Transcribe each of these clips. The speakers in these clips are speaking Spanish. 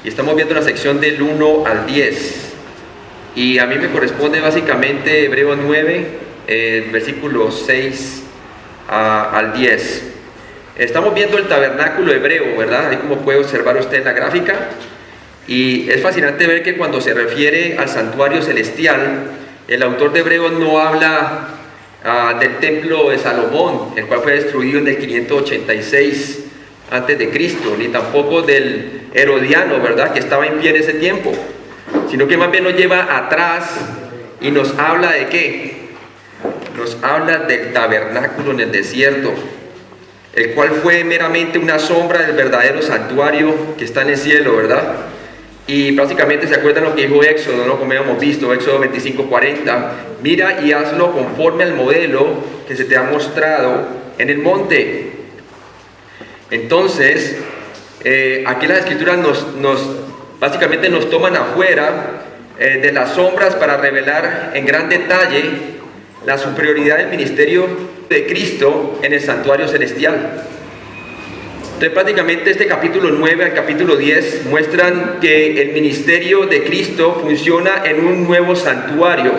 y estamos viendo la sección del 1 al 10. Y a mí me corresponde básicamente Hebreos 9, versículos 6 al 10. Estamos viendo el tabernáculo hebreo, ¿verdad? Ahí como puede observar usted en la gráfica. Y es fascinante ver que cuando se refiere al santuario celestial, el autor de Hebreos no habla del templo de Salomón, el cual fue destruido en el 586 antes de Cristo, ni tampoco del Herodiano, ¿verdad?, que estaba en pie en ese tiempo, sino que más bien nos lleva atrás y nos habla de ¿qué? Nos habla del tabernáculo en el desierto, el cual fue meramente una sombra del verdadero santuario que está en el cielo, ¿verdad? Y básicamente se acuerdan lo que dijo Éxodo, ¿no? Como habíamos visto, Éxodo 25:40, mira y hazlo conforme al modelo que se te ha mostrado en el monte. Entonces, aquí las escrituras básicamente nos toman afuera de las sombras para revelar en gran detalle la superioridad del ministerio de Cristo en el santuario celestial. Entonces prácticamente este capítulo 9 al capítulo 10 muestran que el ministerio de Cristo funciona en un nuevo santuario,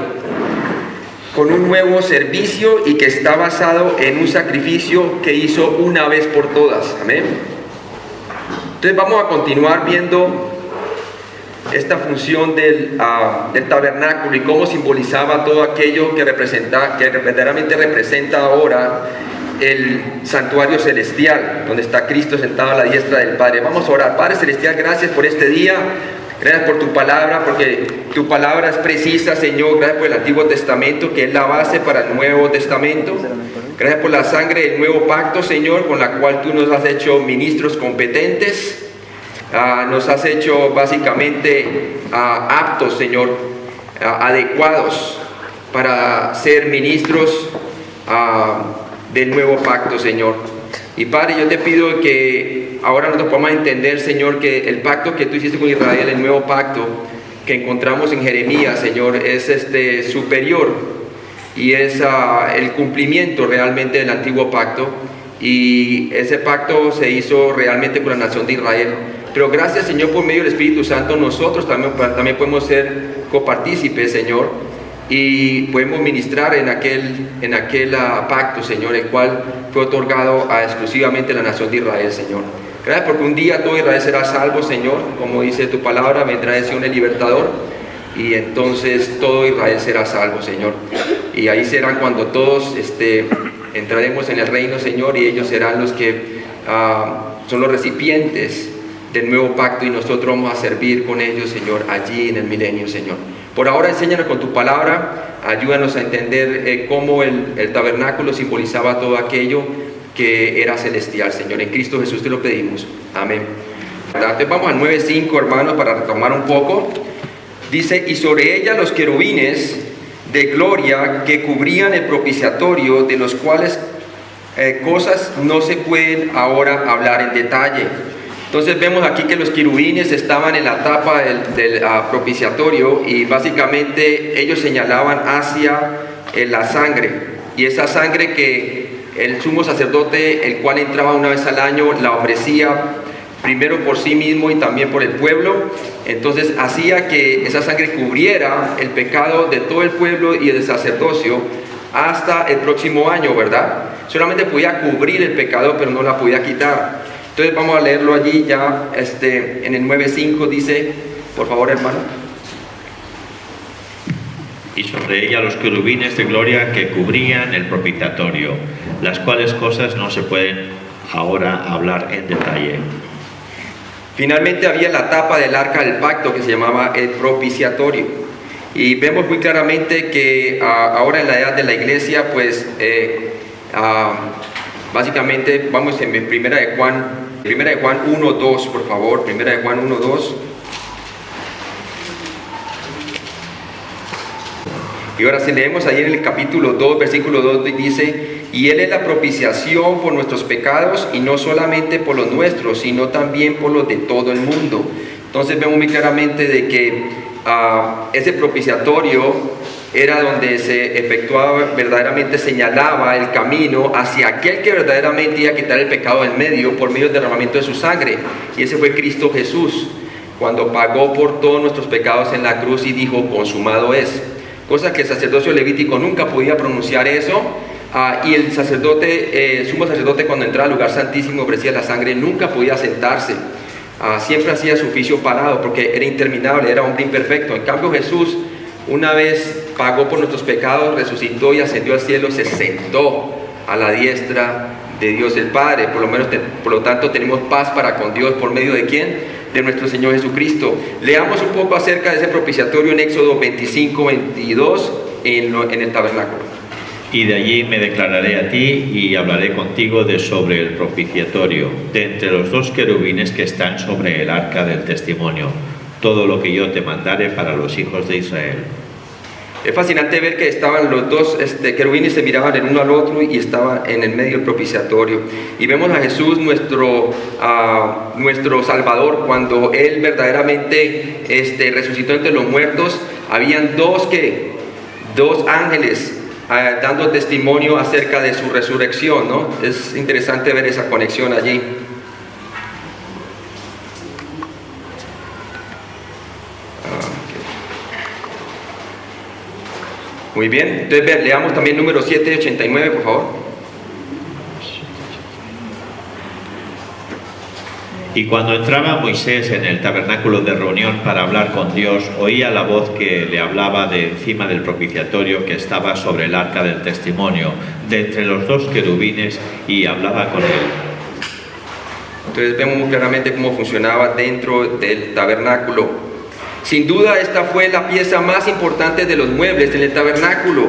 con un nuevo servicio y que está basado en un sacrificio que hizo una vez por todas. Amén. Entonces vamos a continuar viendo esta función del tabernáculo y cómo simbolizaba todo aquello que verdaderamente representa ahora el santuario celestial, donde está Cristo sentado a la diestra del Padre. Vamos a orar. Padre celestial, gracias por este día, gracias por tu palabra, porque tu palabra es precisa, Señor. Gracias por el Antiguo Testamento, que es la base para el Nuevo Testamento. Gracias por la sangre del nuevo pacto, Señor, con la cual tú nos has hecho ministros competentes. Nos has hecho básicamente aptos, Señor, adecuados para ser ministros del nuevo pacto, Señor. Y Padre, yo te pido que ahora nosotros podamos entender, Señor, que el pacto que tú hiciste con Israel, el nuevo pacto que encontramos en Jeremías, Señor, es superior y es el cumplimiento realmente del antiguo pacto, y ese pacto se hizo realmente con la nación de Israel. Pero gracias, Señor, por medio del Espíritu Santo, nosotros también podemos ser copartícipes, Señor, y podemos ministrar en aquel pacto, Señor, el cual fue otorgado exclusivamente a la nación de Israel, Señor. Gracias porque un día todo Israel será salvo, Señor, como dice tu palabra, vendrá de Sion el libertador, y entonces todo Israel será salvo, Señor. Y ahí serán cuando todos entraremos en el reino, Señor, y ellos serán los que son los recipientes del nuevo pacto, y nosotros vamos a servir con ellos, Señor, allí en el milenio, Señor. Por ahora enséñanos con tu palabra, ayúdanos a entender cómo el tabernáculo simbolizaba todo aquello que era celestial, Señor. En Cristo Jesús te lo pedimos. Amén. Entonces vamos al 9:5, hermanos, para retomar un poco. Dice, y sobre ella los querubines de gloria que cubrían el propiciatorio, de los cuales cosas no se pueden ahora hablar en detalle. Entonces vemos aquí que los querubines estaban en la tapa del propiciatorio, y básicamente ellos señalaban hacia la sangre, y esa sangre que el sumo sacerdote, el cual entraba una vez al año, la ofrecía primero por sí mismo y también por el pueblo. Entonces hacía que esa sangre cubriera el pecado de todo el pueblo y del sacerdocio hasta el próximo año, ¿verdad? Solamente podía cubrir el pecado, pero no la podía quitar. Entonces vamos a leerlo allí ya, en el 9:5 dice, por favor, hermano. Y sobre ella los querubines de gloria que cubrían el propiciatorio, las cuales cosas no se pueden ahora hablar en detalle. Finalmente había la tapa del arca del pacto que se llamaba el propiciatorio, y vemos muy claramente que ahora en la edad de la iglesia, pues básicamente vamos en Primera de Juan 1:2, por favor. Primera de Juan 1:2. Y ahora si leemos ahí en el capítulo 2, versículo 2, dice, y Él es la propiciación por nuestros pecados, y no solamente por los nuestros, sino también por los de todo el mundo. Entonces vemos muy claramente de que ese propiciatorio era donde se efectuaba, verdaderamente señalaba el camino hacia aquel que verdaderamente iba a quitar el pecado en medio por medio del derramamiento de su sangre, y ese fue Cristo Jesús. cuando pagó por todos nuestros pecados en la cruz y dijo, consumado es. Cosa que el sacerdocio levítico nunca podía pronunciar eso, y el sacerdote, sumo sacerdote, cuando entraba al lugar santísimo, ofrecía la sangre, nunca podía sentarse. Siempre hacía su oficio parado porque era interminable, era hombre imperfecto. En cambio Jesús, una vez pagó por nuestros pecados, resucitó y ascendió al cielo, se sentó a la diestra de Dios el Padre. Por lo tanto tenemos paz para con Dios. ¿Por medio de quién? De nuestro Señor Jesucristo. Leamos un poco acerca de ese propiciatorio en Éxodo 25-22 en el tabernáculo. Y de allí me declararé a ti y hablaré contigo sobre el propiciatorio, de entre los dos querubines que están sobre el arca del testimonio, todo lo que yo te mandare para los hijos de Israel. Es fascinante ver que estaban los dos querubines, se miraban el uno al otro y estaban en el medio del propiciatorio. Y vemos a Jesús, nuestro Salvador, cuando Él verdaderamente resucitó entre los muertos. Habían dos ángeles dando testimonio acerca de su resurrección, ¿no? Es interesante ver esa conexión allí. Muy bien, entonces leamos también número 789, por favor. Y cuando entraba Moisés en el tabernáculo de reunión para hablar con Dios, oía la voz que le hablaba de encima del propiciatorio que estaba sobre el arca del testimonio, de entre los dos querubines, y hablaba con él. Entonces vemos muy claramente cómo funcionaba dentro del tabernáculo. Sin duda esta fue la pieza más importante de los muebles en el tabernáculo.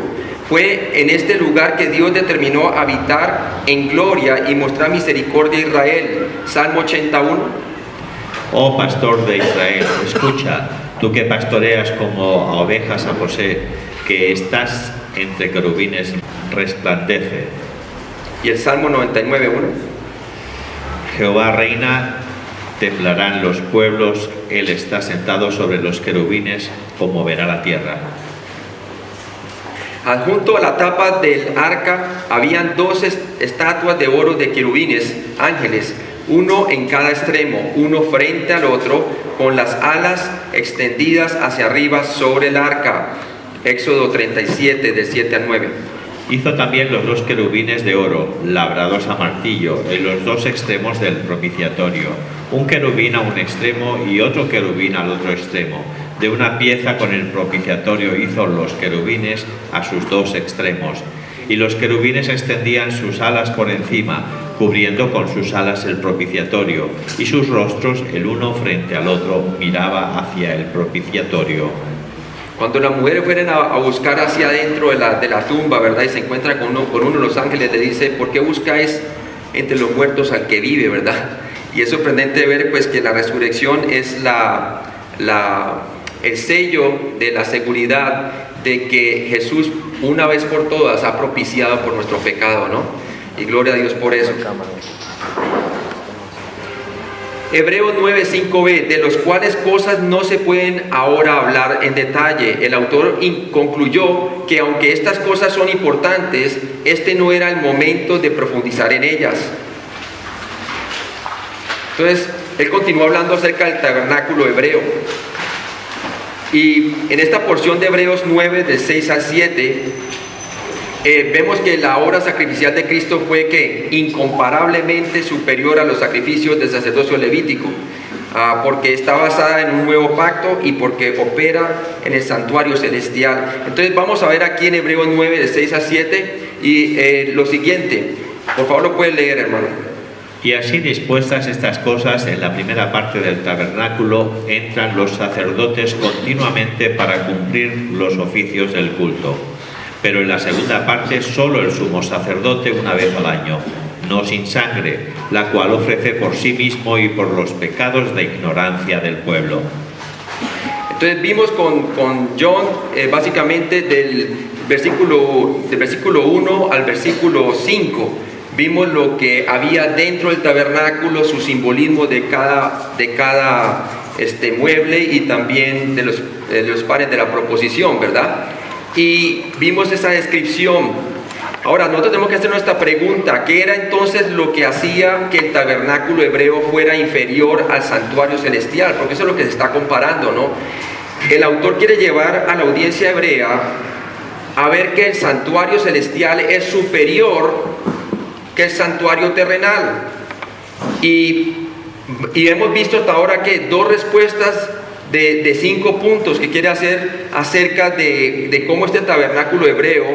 Fue en este lugar que Dios determinó habitar en gloria y mostrar misericordia a Israel. Salmo 81. Oh pastor de Israel, escucha, tú que pastoreas como a ovejas a José, que estás entre querubines, resplandece. Y el Salmo 99, 1. Jehová reina, temblarán los pueblos, Él está sentado sobre los querubines, conmoverá la tierra. Adjunto a la tapa del arca habían dos estatuas de oro de querubines, ángeles, uno en cada extremo, uno frente al otro, con las alas extendidas hacia arriba sobre el arca. Éxodo 37, del 7 al 9. Hizo también los dos querubines de oro, labrados a martillo, en los dos extremos del propiciatorio, un querubín a un extremo y otro querubín al otro extremo. De una pieza con el propiciatorio hizo los querubines a sus dos extremos, y los querubines extendían sus alas por encima, cubriendo con sus alas el propiciatorio, y sus rostros, el uno frente al otro, miraba hacia el propiciatorio. Cuando las mujeres fueron a buscar hacia adentro de la tumba, ¿verdad? Y se encuentran con uno de los ángeles, le dice, ¿por qué buscáis entre los muertos al que vive, verdad? Y es sorprendente ver pues que la resurrección es el sello de la seguridad de que Jesús una vez por todas ha propiciado por nuestro pecado, ¿no? Y gloria a Dios por eso. Hebreos 9:5b, de los cuales cosas no se pueden ahora hablar en detalle. El autor concluyó que aunque estas cosas son importantes, este no era el momento de profundizar en ellas. Entonces, él continuó hablando acerca del tabernáculo hebreo. Y en esta porción de Hebreos 9, del 6 al 7, vemos que la obra sacrificial de Cristo fue que incomparablemente superior a los sacrificios del sacerdocio levítico, porque está basada en un nuevo pacto y porque opera en el santuario celestial. Entonces vamos a ver aquí en Hebreos 9, de 6 a 7, y lo siguiente. Por favor, lo pueden leer, hermano. Y así dispuestas estas cosas, en la primera parte del tabernáculo entran los sacerdotes continuamente para cumplir los oficios del culto. Pero en la segunda parte solo el sumo sacerdote una vez al año, no sin sangre, la cual ofrece por sí mismo y por los pecados de ignorancia del pueblo. Entonces vimos con John básicamente del versículo 1 al versículo 5. Vimos lo que había dentro del tabernáculo, su simbolismo de cada mueble y también de los panes de la proposición, ¿verdad? Y vimos esa descripción Ahora, nosotros tenemos que hacer nuestra pregunta: ¿qué era entonces lo que hacía que el tabernáculo hebreo fuera inferior al santuario celestial? Porque eso es lo que se está comparando, ¿no? El autor quiere llevar a la audiencia hebrea a ver que el santuario celestial es superior que el santuario terrenal. Y hemos visto hasta ahora que 2 respuestas de 5 puntos que quiere hacer acerca de cómo este tabernáculo hebreo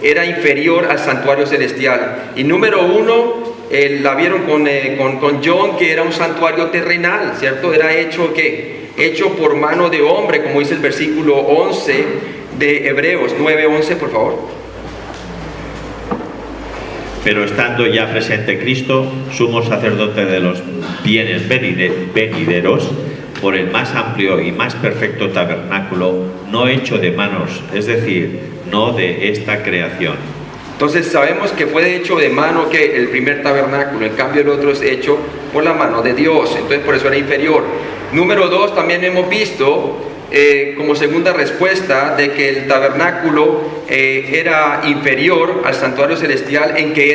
era inferior al santuario celestial. Y número 1, la vieron con John, que era un santuario terrenal, ¿cierto? Era hecho por mano de hombre, como dice el versículo 11 de Hebreos 9:11, por favor. Pero estando ya presente Cristo, sumo sacerdote de los bienes venideros, por el más amplio y más perfecto tabernáculo, no hecho de manos, es decir, no de esta creación. Entonces sabemos que fue hecho de mano que el primer tabernáculo, en cambio el otro es hecho por la mano de Dios, entonces por eso era inferior. Número 2, también hemos visto como segunda respuesta de que el tabernáculo era inferior al santuario celestial, en que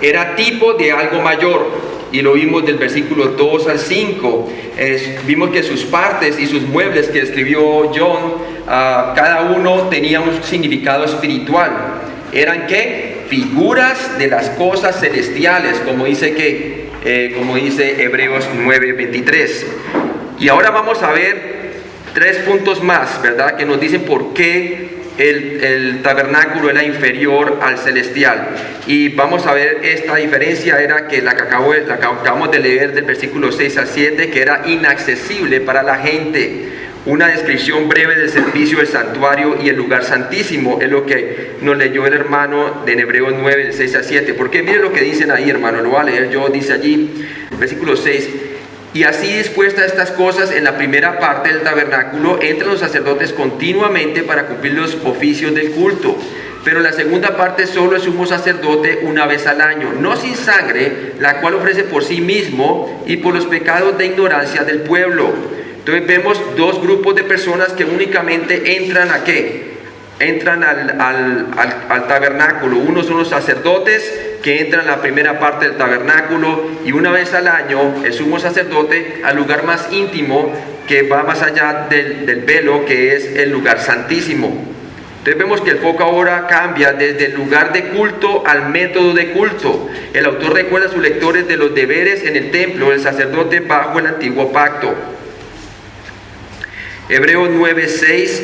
era tipo de algo mayor. Y lo vimos del versículo 2 al 5. Vimos que sus partes y sus muebles que escribió John, cada uno tenía un significado espiritual. ¿Eran qué? Figuras de las cosas celestiales, como dice Hebreos 9:23. Y ahora vamos a ver 3 puntos más, ¿verdad? Que nos dicen por qué el tabernáculo era inferior al celestial. Y vamos a ver esta diferencia, era que la que acabamos de leer del versículo 6 al 7, que era inaccesible para la gente. Una descripción breve del servicio del santuario y el lugar santísimo es lo que nos leyó el hermano de Hebreos 9, del 6 al 7. Porque miren lo que dicen ahí, hermano, lo voy a leer yo. Dice allí, versículo 6: y así dispuestas estas cosas en la primera parte del tabernáculo, entran los sacerdotes continuamente para cumplir los oficios del culto. Pero la segunda parte solo el sumo sacerdote una vez al año, no sin sangre, la cual ofrece por sí mismo y por los pecados de ignorancia del pueblo. Entonces vemos 2 grupos de personas que únicamente entran ¿a qué? Entran al tabernáculo. Unos son los sacerdotes que entran en la primera parte del tabernáculo, y una vez al año el sumo sacerdote al lugar más íntimo, que va más allá del velo, que es el lugar santísimo. Entonces vemos que el foco ahora cambia desde el lugar de culto al método de culto. El autor recuerda a sus lectores de los deberes en el templo del sacerdote bajo el antiguo pacto. Hebreos 9:6: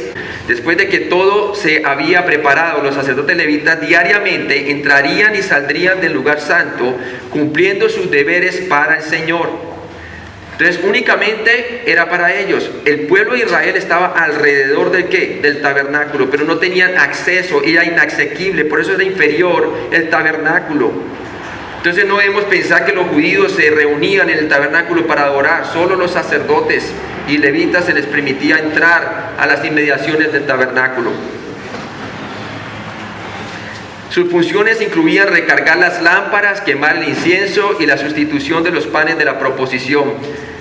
después de que todo se había preparado, los sacerdotes levitas diariamente entrarían y saldrían del lugar santo, cumpliendo sus deberes para el Señor. Entonces únicamente era para ellos. El pueblo de Israel estaba alrededor ¿de qué? Del tabernáculo, pero no tenían acceso, era inaccesible, por eso era inferior el tabernáculo. Entonces no debemos pensar que los judíos se reunían en el tabernáculo para adorar. Solo los sacerdotes y levitas se les permitía entrar a las inmediaciones del tabernáculo. Sus funciones incluían recargar las lámparas, quemar el incienso y la sustitución de los panes de la proposición.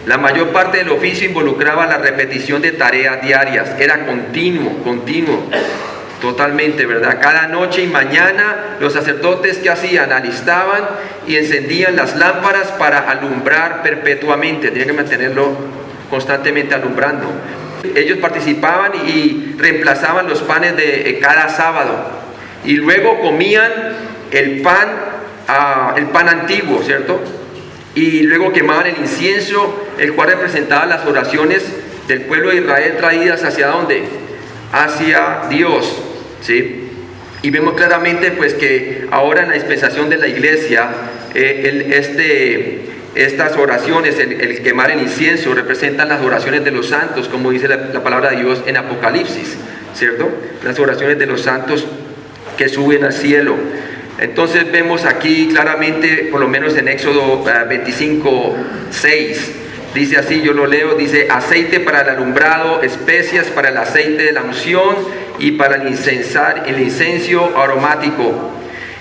La mayor parte del oficio involucraba la repetición de tareas diarias. Era continuo, totalmente, ¿verdad? Cada noche y mañana los sacerdotes, ¿qué hacían? Alistaban y encendían las lámparas para alumbrar perpetuamente. Tenían que mantenerlo constantemente alumbrando. Ellos participaban y reemplazaban los panes de cada sábado, y luego comían el pan antiguo, ¿cierto? Y luego quemaban el incienso, el cual representaba las oraciones del pueblo de Israel traídas ¿hacia dónde? Hacia Dios, ¿sí? Y vemos claramente pues que ahora en la dispensación de la iglesia estas oraciones, el quemar el incienso, representan las oraciones de los santos, como dice la palabra de Dios en Apocalipsis, ¿cierto? Las oraciones de los santos que suben al cielo. Entonces vemos aquí claramente, por lo menos en Éxodo 25:6, dice así, yo lo leo, dice: aceite para el alumbrado, especias para el aceite de la unción y para el incienso aromático.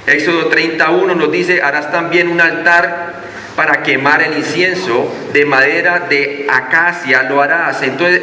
Éxodo 31 nos dice: harás también un altar para quemar el incienso, de madera de acacia lo harás. Entonces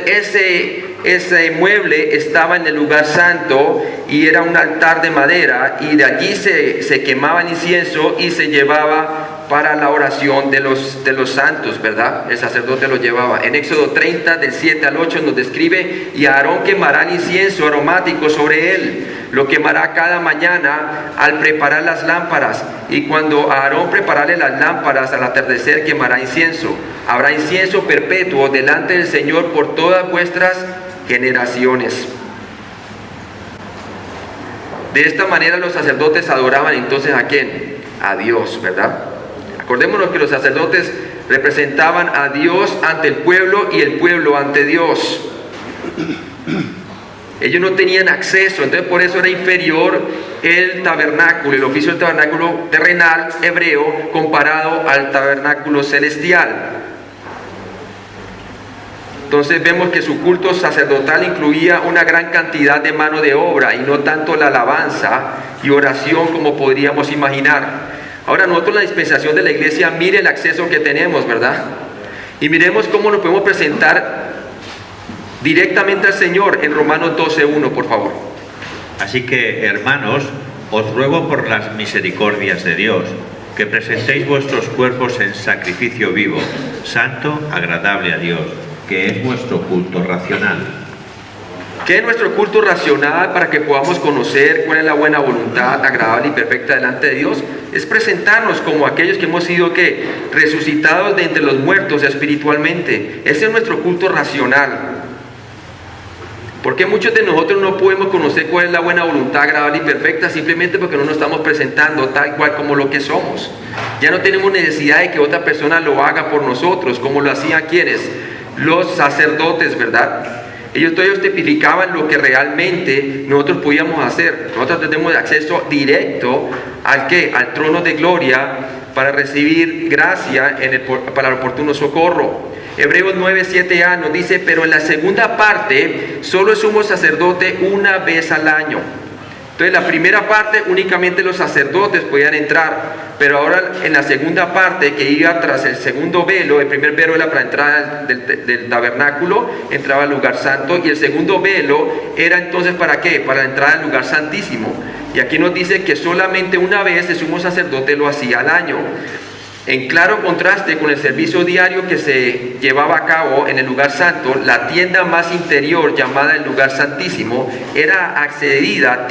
ese mueble estaba en el lugar santo y era un altar de madera, y de allí se quemaba el incienso y se llevaba para la oración de los santos, ¿verdad? El sacerdote lo llevaba. En Éxodo 30, del 7 al 8 nos describe: y Aarón quemará el incienso aromático sobre él, lo quemará cada mañana al preparar las lámparas, y cuando Aarón preparare las lámparas al atardecer quemará incienso. Habrá incienso perpetuo delante del Señor por todas vuestras generaciones. De esta manera los sacerdotes adoraban entonces ¿a quién? A Dios, ¿verdad? Acordémonos que los sacerdotes representaban a Dios ante el pueblo y el pueblo ante Dios. Ellos no tenían acceso, entonces por eso era inferior el tabernáculo, el oficio del tabernáculo terrenal hebreo comparado al tabernáculo celestial. Entonces vemos que su culto sacerdotal incluía una gran cantidad de mano de obra y no tanto la alabanza y oración como podríamos imaginar. Ahora nosotros en la dispensación de la iglesia, mire el acceso que tenemos, ¿verdad? Y miremos cómo nos podemos presentar directamente al Señor en Romanos 12:1, por favor. Así que, hermanos, os ruego por las misericordias de Dios, que presentéis vuestros cuerpos en sacrificio vivo, santo, agradable a Dios, que es vuestro culto racional. ¿Qué es nuestro culto racional para que podamos conocer cuál es la buena voluntad, agradable y perfecta delante de Dios? Es presentarnos como aquellos que hemos sido resucitados de entre los muertos espiritualmente. Ese es nuestro culto racional. Porque muchos de nosotros no podemos conocer cuál es la buena voluntad, agradable y perfecta, simplemente porque no nos estamos presentando tal cual como lo que somos. Ya no tenemos necesidad de que otra persona lo haga por nosotros, como lo hacían quienes, los sacerdotes, ¿verdad? Ellos tipificaban lo que realmente nosotros podíamos hacer. Nosotros tenemos acceso directo al trono de gloria para recibir gracia para el oportuno socorro. Hebreos 9:7a nos dice: pero en la segunda parte solo es sumo sacerdote una vez al año. Entonces la primera parte únicamente los sacerdotes podían entrar, pero ahora en la segunda parte, que iba tras el segundo velo, el primer velo era para entrar del tabernáculo, entraba al lugar santo, y el segundo velo era entonces ¿para qué? Para entrar al lugar santísimo. Y aquí nos dice que solamente una vez el sumo sacerdote lo hacía al año, en claro contraste con el servicio diario que se llevaba a cabo en el lugar santo. La tienda más interior, llamada el lugar santísimo, era accedida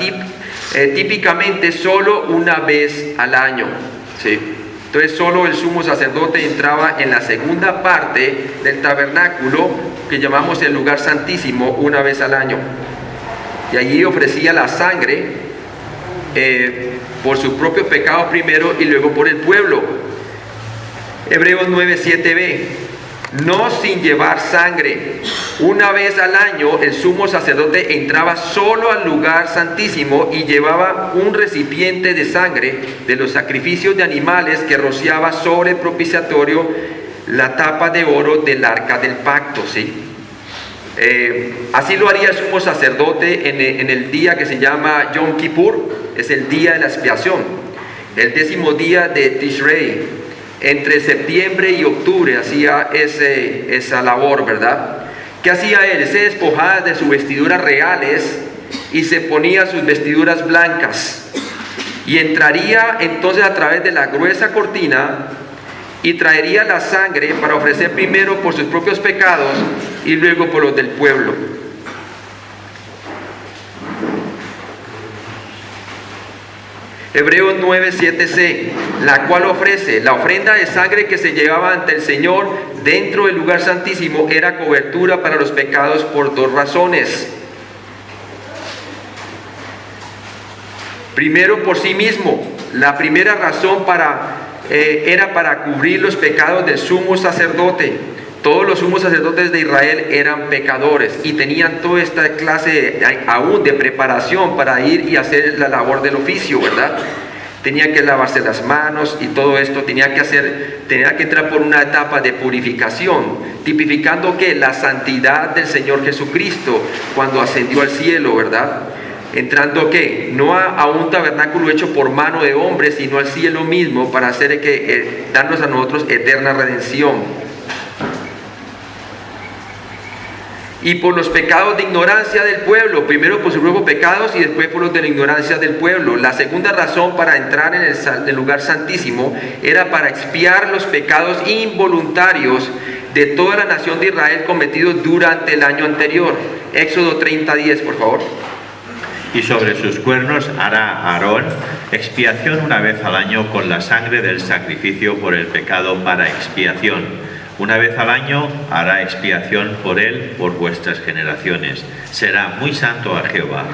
típicamente solo una vez al año, ¿sí? Entonces solo el sumo sacerdote entraba en la segunda parte del tabernáculo, que llamamos el lugar santísimo, una vez al año, y allí ofrecía la sangre por sus propios pecados primero y luego por el pueblo. Hebreos 9:7b: no sin llevar sangre. Una vez al año el sumo sacerdote entraba solo al lugar santísimo y llevaba un recipiente de sangre de los sacrificios de animales que rociaba sobre el propiciatorio, la tapa de oro del arca del pacto, ¿sí? Así lo haría el sumo sacerdote en el día que se llama Yom Kippur, es el día de la expiación, el 10º día de Tishrei. Entre septiembre y octubre hacía esa labor, ¿verdad? ¿Qué hacía él? Se despojaba de sus vestiduras reales y se ponía sus vestiduras blancas, y entraría entonces a través de la gruesa cortina y traería la sangre para ofrecer primero por sus propios pecados y luego por los del pueblo. Hebreos 9:7c, la cual ofrece la ofrenda de sangre que se llevaba ante el Señor dentro del lugar santísimo, era cobertura para los pecados por dos razones. Primero, por sí mismo. La primera razón era para cubrir los pecados del sumo sacerdote. Todos los sumos sacerdotes de Israel eran pecadores y tenían toda esta clase aún de preparación para ir y hacer la labor del oficio, ¿verdad? Tenían que lavarse las manos y todo esto, tenía que entrar por una etapa de purificación, tipificando que la santidad del Señor Jesucristo cuando ascendió al cielo, ¿verdad? entrando ¿qué? No a un tabernáculo hecho por mano de hombre, sino al cielo mismo, para hacer darnos a nosotros eterna redención. Y por los pecados de ignorancia del pueblo, primero por sus propios pecados y después por los de la ignorancia del pueblo. La segunda razón para entrar en el lugar santísimo era para expiar los pecados involuntarios de toda la nación de Israel cometidos durante el año anterior. Éxodo 30:10, por favor. Y sobre sus cuernos hará Aarón expiación una vez al año con la sangre del sacrificio por el pecado para expiación. Una vez al año hará expiación por él por vuestras generaciones. Será muy santo a Jehová.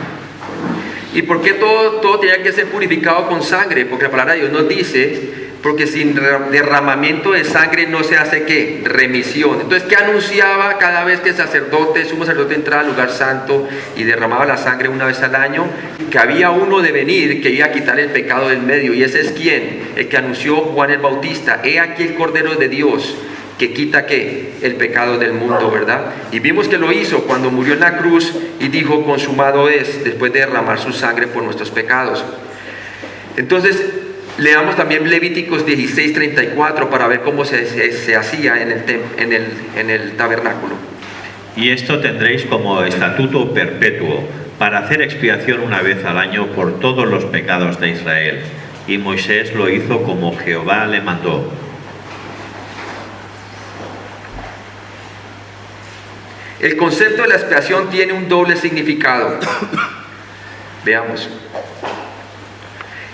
¿Y por qué todo tenía que ser purificado con sangre? Porque la palabra de Dios nos dice, porque sin derramamiento de sangre no se hace ¿qué? Remisión. Entonces, ¿qué anunciaba cada vez que el sumo sacerdote entraba al lugar santo y derramaba la sangre una vez al año? Que había uno de venir que iba a quitar el pecado del medio. ¿Y ese es quién? El que anunció Juan el Bautista. He aquí el Cordero de Dios, que quita ¿qué? El pecado del mundo, ¿verdad? Y vimos que lo hizo cuando murió en la cruz y dijo, consumado es, después de derramar su sangre por nuestros pecados. Entonces, leamos también Levíticos 16:34 para ver cómo se hacía en el tabernáculo. Y esto tendréis como estatuto perpetuo, para hacer expiación una vez al año por todos los pecados de Israel. Y Moisés lo hizo como Jehová le mandó. El concepto de la expiación tiene un doble significado. Veamos.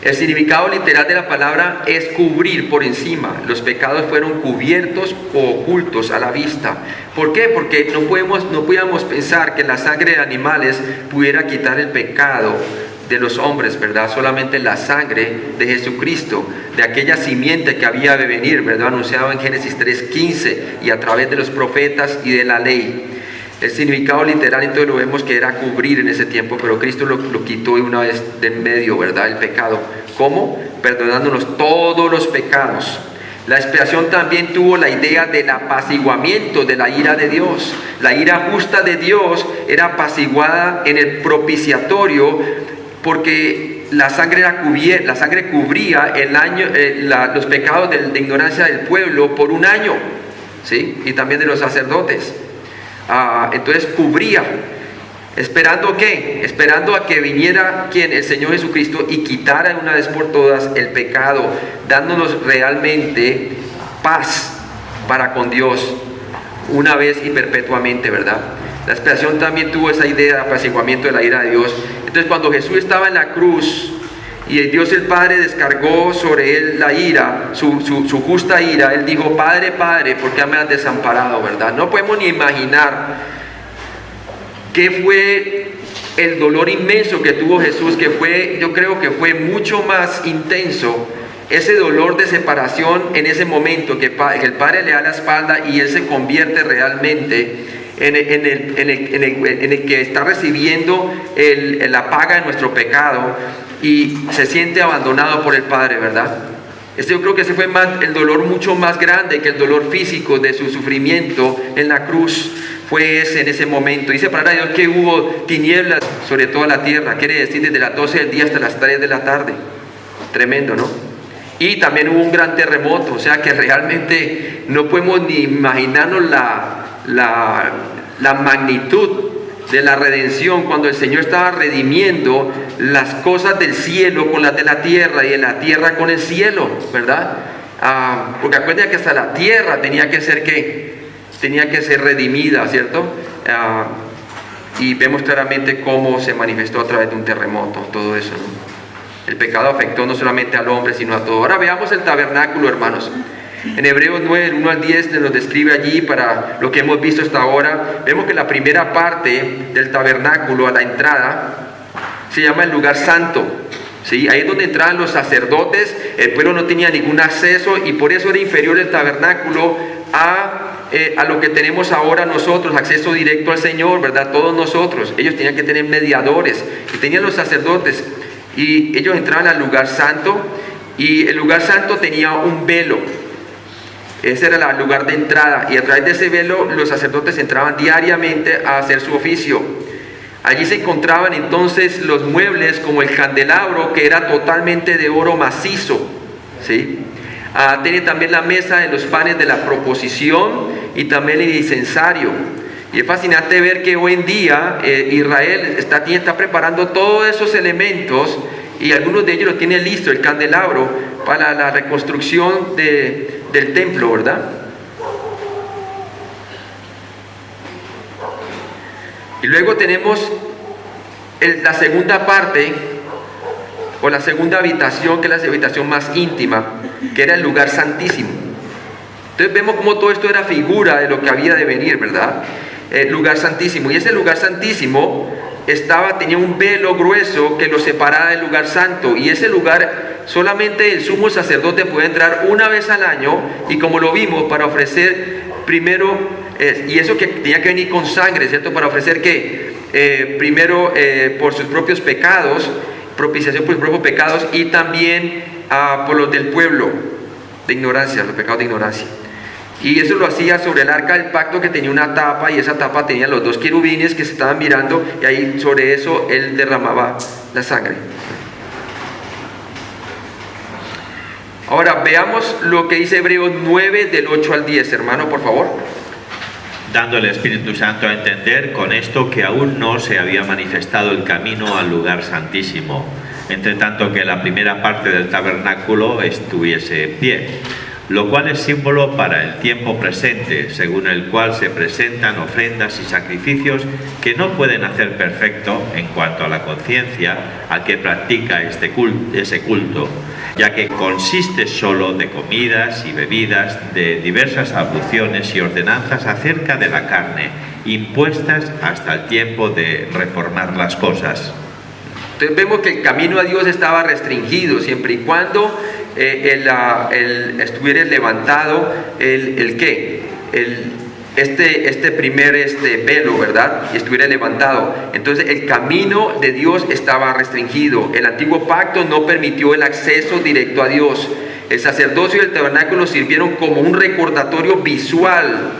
El significado literal de la palabra es cubrir por encima. Los pecados fueron cubiertos o ocultos a la vista. ¿Por qué? Porque no podíamos pensar que la sangre de animales pudiera quitar el pecado de los hombres, ¿verdad? Solamente la sangre de Jesucristo, de aquella simiente que había de venir, ¿verdad? Anunciado en Génesis 3:15 y a través de los profetas y de la ley. El significado literal entonces lo vemos que era cubrir en ese tiempo, pero Cristo lo quitó de una vez de en medio, ¿verdad? El pecado. ¿Cómo? Perdonándonos todos los pecados. La expiación también tuvo la idea del apaciguamiento de la ira de Dios. La ira justa de Dios era apaciguada en el propiciatorio porque la sangre cubría los pecados de ignorancia del pueblo por un año, ¿sí? Y también de los sacerdotes. Entonces cubría, ¿esperando qué? Esperando a que viniera ¿quién? El Señor Jesucristo y quitara de una vez por todas el pecado, dándonos realmente paz para con Dios una vez y perpetuamente, ¿verdad? La expiación también tuvo esa idea de apaciguamiento de la ira de Dios. Entonces cuando Jesús estaba en la cruz y Dios el Padre descargó sobre él la ira, su justa ira, él dijo, Padre, Padre, ¿por qué me has desamparado? ¿Verdad? No podemos ni imaginar qué fue el dolor inmenso que tuvo Jesús, yo creo que fue mucho más intenso, ese dolor de separación en ese momento, que el Padre le da la espalda y él se convierte realmente en el que está recibiendo la paga de nuestro pecado y se siente abandonado por el Padre, ¿verdad? Yo creo que ese fue el dolor mucho más grande que el dolor físico de su sufrimiento en la cruz. Fue ese en ese momento. Dice para Dios que hubo tinieblas sobre toda la tierra, quiere decir desde las 12 del día hasta las 3 de la tarde. Tremendo, ¿no? Y también hubo un gran terremoto, o sea que realmente no podemos ni imaginarnos la magnitud de la redención cuando el Señor estaba redimiendo las cosas del cielo con las de la tierra y de la tierra con el cielo, ¿verdad? Porque acuérdense que hasta la tierra tenía que ser ¿qué? Tenía que ser redimida, ¿cierto? Y vemos claramente cómo se manifestó a través de un terremoto, todo eso, ¿no? El pecado afectó no solamente al hombre, sino a todo. Ahora veamos el tabernáculo, hermanos. En Hebreos 9, 1 al 10 nos describe allí para lo que hemos visto hasta ahora. Vemos que la primera parte del tabernáculo a la entrada se llama el lugar santo, ¿sí? Ahí es donde entraban los sacerdotes. El pueblo no tenía ningún acceso y por eso era inferior el tabernáculo a lo que tenemos ahora nosotros, acceso directo al Señor, ¿verdad? Todos nosotros. Ellos tenían que tener mediadores y tenían los sacerdotes y ellos entraban al lugar santo y el lugar santo tenía un velo. Ese era el lugar de entrada y a través de ese velo los sacerdotes entraban diariamente a hacer su oficio. Allí se encontraban entonces los muebles como el candelabro, que era totalmente de oro macizo, ¿sí? Tiene también la mesa de los panes de la proposición y también el incensario. Y es fascinante ver que hoy en día Israel está preparando todos esos elementos, y algunos de ellos lo tienen listo, el candelabro, para la reconstrucción del templo, ¿verdad? Y luego tenemos la segunda parte, o la segunda habitación, que es la habitación más íntima, que era el lugar santísimo. Entonces vemos cómo todo esto era figura de lo que había de venir, ¿verdad? El lugar santísimo. Y ese lugar santísimo tenía un velo grueso que lo separaba del lugar santo, y ese lugar solamente el sumo sacerdote podía entrar una vez al año, y como lo vimos, para ofrecer primero, y eso que tenía que venir con sangre, ¿cierto? Para ofrecer que primero por sus propios pecados, propiciación por sus propios pecados, y también por los del pueblo de ignorancia, los pecados de ignorancia. Y eso lo hacía sobre el arca del pacto, que tenía una tapa, y esa tapa tenía los dos querubines que se estaban mirando, y ahí sobre eso él derramaba la sangre. Ahora veamos lo que dice Hebreos 9 del 8 al 10, hermano, por favor. Dando el Espíritu Santo a entender con esto que aún no se había manifestado el camino al lugar santísimo, entre tanto que la primera parte del tabernáculo estuviese en pie, lo cual es símbolo para el tiempo presente, según el cual se presentan ofrendas y sacrificios que no pueden hacer perfecto en cuanto a la conciencia al que practica ese culto, ya que consiste solo de comidas y bebidas, de diversas abluciones y ordenanzas acerca de la carne, impuestas hasta el tiempo de reformar las cosas. Entonces vemos que el camino a Dios estaba restringido, siempre y cuando estuviera levantado este primer velo, ¿verdad? Y estuviera levantado. Entonces el camino de Dios estaba restringido. El antiguo pacto no permitió el acceso directo a Dios. El sacerdocio y el tabernáculo sirvieron como un recordatorio visual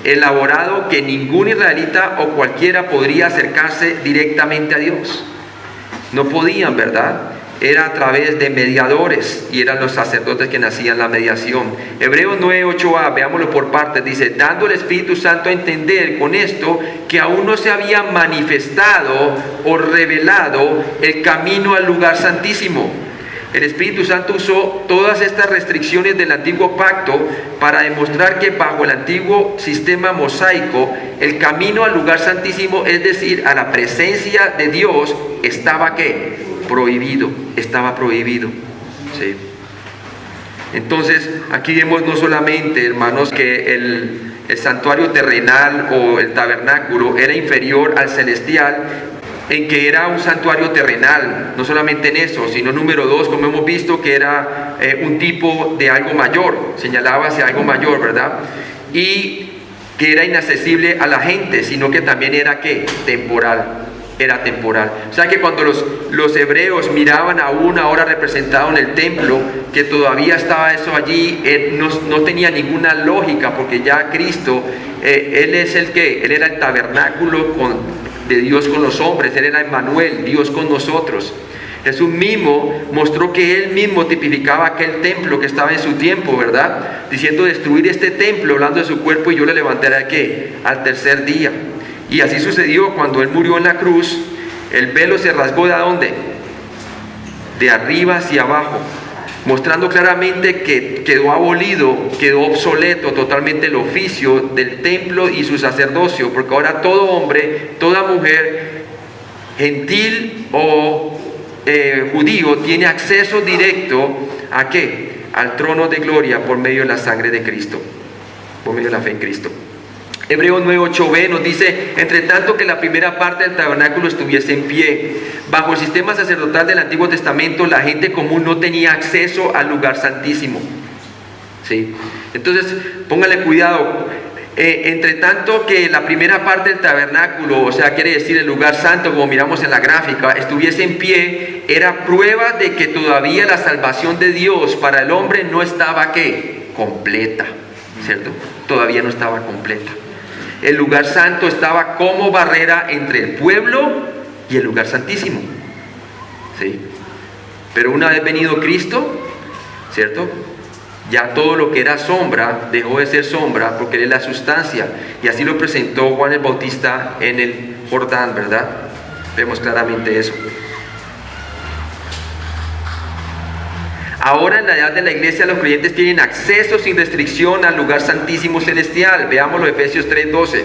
elaborado que ningún israelita o cualquiera podría acercarse directamente a Dios. No podían, ¿verdad? Era a través de mediadores, y eran los sacerdotes que hacían la mediación. Hebreos 9:8a, veámoslo por partes, dice: dando el Espíritu Santo a entender con esto que aún no se había manifestado o revelado el camino al lugar santísimo. El Espíritu Santo usó todas estas restricciones del antiguo pacto para demostrar que bajo el antiguo sistema mosaico, el camino al lugar santísimo, es decir, a la presencia de Dios, estaba ¿qué? Prohibido, estaba prohibido, ¿sí? Entonces aquí vemos no solamente, hermanos, que el santuario terrenal o el tabernáculo era inferior al celestial, en que era un santuario terrenal, no solamente en eso, sino número 2, como hemos visto, que era un tipo de algo mayor, señalaba hacia algo mayor, ¿verdad? Y que era inaccesible a la gente, sino que también era ¿qué? Temporal. Era temporal. O sea que cuando los hebreos miraban a una ahora representado en el templo, que todavía estaba eso allí, no tenía ninguna lógica, porque ya Cristo, Él es Él era el tabernáculo de Dios con los hombres, Él era Emmanuel, Dios con nosotros. Jesús mismo mostró que Él mismo tipificaba aquel templo que estaba en su tiempo, ¿verdad? Diciendo: destruir este templo, hablando de su cuerpo, y yo le levantaré ¿qué? Al tercer día. Y así sucedió cuando Él murió en la cruz. El velo se rasgó ¿de dónde? De arriba hacia abajo, mostrando claramente que quedó abolido, quedó obsoleto totalmente el oficio del templo y su sacerdocio, porque ahora todo hombre, toda mujer, gentil o judío, tiene acceso directo ¿a qué? Al trono de gloria por medio de la sangre de Cristo, por medio de la fe en Cristo. Hebreos 9:8b nos dice: entre tanto que la primera parte del tabernáculo estuviese en pie. Bajo el sistema sacerdotal del Antiguo Testamento, la gente común no tenía acceso al lugar santísimo, ¿sí? Entonces, póngale cuidado. Entre tanto que la primera parte del tabernáculo, o sea, quiere decir el lugar santo, como miramos en la gráfica, estuviese en pie, era prueba de que todavía la salvación de Dios para el hombre no estaba ¿qué? Completa, ¿cierto? Todavía no estaba completa. El lugar santo estaba como barrera entre el pueblo y el lugar santísimo. ¿Sí? Pero una vez venido Cristo, ¿cierto? Ya todo lo que era sombra dejó de ser sombra porque Él es la sustancia. Y así lo presentó Juan el Bautista en el Jordán, ¿verdad? Vemos claramente eso. Ahora en la edad de la iglesia los creyentes tienen acceso sin restricción al lugar santísimo celestial. Veámoslo, Efesios 3:12.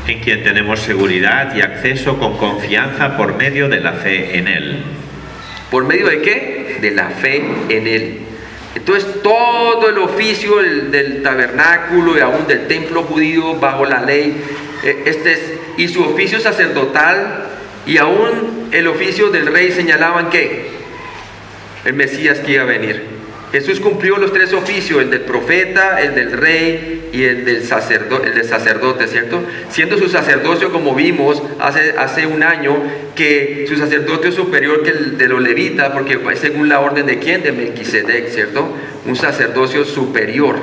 En quien tenemos seguridad y acceso con confianza por medio de la fe en Él. ¿Por medio de qué? De la fe en Él. Entonces todo el oficio del tabernáculo y aún del templo judío bajo la ley, y su oficio sacerdotal y aún el oficio del rey señalaban que el Mesías que iba a venir. Jesús cumplió los tres oficios, el del profeta, el del rey y el del sacerdote, ¿cierto? Siendo su sacerdocio, como vimos hace un año, que su sacerdocio es superior que el de los levitas, porque según la orden de ¿quién? De Melquisedec, ¿cierto? Un sacerdocio superior.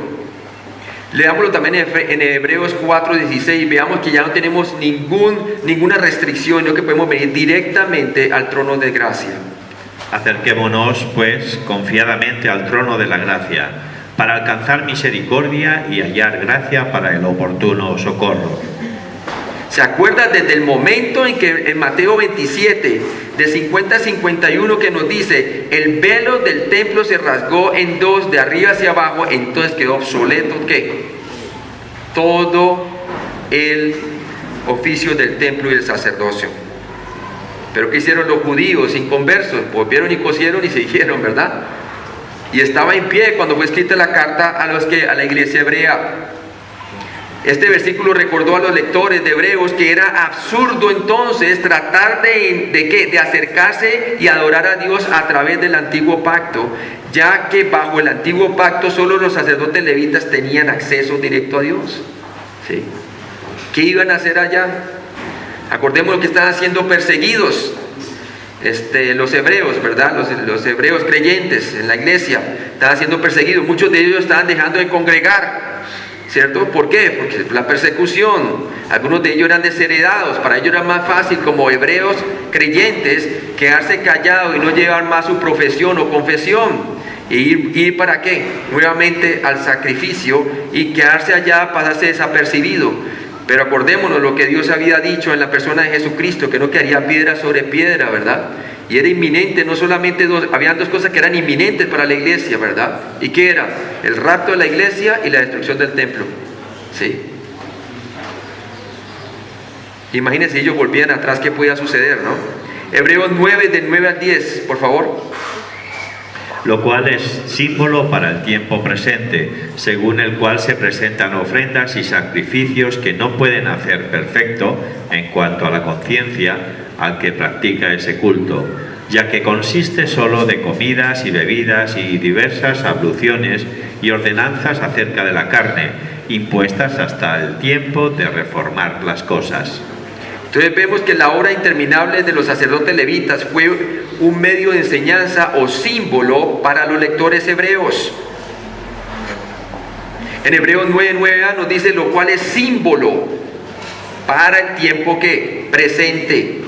Leámoslo también en Hebreos 4:16, veamos que ya no tenemos ninguna restricción, sino que podemos venir directamente al trono de gracia. Acerquémonos, pues, confiadamente al trono de la gracia, para alcanzar misericordia y hallar gracia para el oportuno socorro. ¿Se acuerdan desde el momento en que en Mateo 27, de 50 a 51, que nos dice, el velo del templo se rasgó en dos, de arriba hacia abajo, entonces quedó obsoleto, ¿qué? Todo el oficio del templo y el sacerdocio. Pero ¿qué hicieron los judíos inconversos? Volvieron y cosieron y siguieron, ¿verdad? Y estaba en pie cuando fue escrita la carta a la iglesia hebrea. Este versículo recordó a los lectores de Hebreos que era absurdo entonces tratar de acercarse y adorar a Dios a través del antiguo pacto, ya que bajo el antiguo pacto solo los sacerdotes levitas tenían acceso directo a Dios. ¿Sí? ¿Qué iban a hacer allá? Acordémonos que estaban siendo perseguidos los hebreos, ¿verdad? Los hebreos creyentes en la iglesia estaban siendo perseguidos. Muchos de ellos estaban dejando de congregar, ¿cierto? ¿Por qué? Porque la persecución. Algunos de ellos eran desheredados. Para ellos era más fácil, como hebreos creyentes, quedarse callados y no llevar más su profesión o confesión. E ir ¿para qué? Nuevamente al sacrificio y quedarse allá, pasarse desapercibido. Pero acordémonos lo que Dios había dicho en la persona de Jesucristo, que no quedaría piedra sobre piedra, ¿verdad? Y era inminente, no solamente habían dos cosas que eran inminentes para la iglesia, ¿verdad? ¿Y qué era? El rapto de la iglesia y la destrucción del templo. ¿Sí? Imagínense si ellos volvían atrás, ¿qué podía suceder, no? Hebreos 9, del 9 al 10, por favor. Lo cual es símbolo para el tiempo presente, según el cual se presentan ofrendas y sacrificios que no pueden hacer perfecto en cuanto a la conciencia al que practica ese culto, ya que consiste solo de comidas y bebidas y diversas abluciones y ordenanzas acerca de la carne, impuestas hasta el tiempo de reformar las cosas. Entonces vemos que la obra interminable de los sacerdotes levitas fue un medio de enseñanza o símbolo para los lectores hebreos. En Hebreos 9:9 nos dice lo cual es símbolo para el tiempo que presente.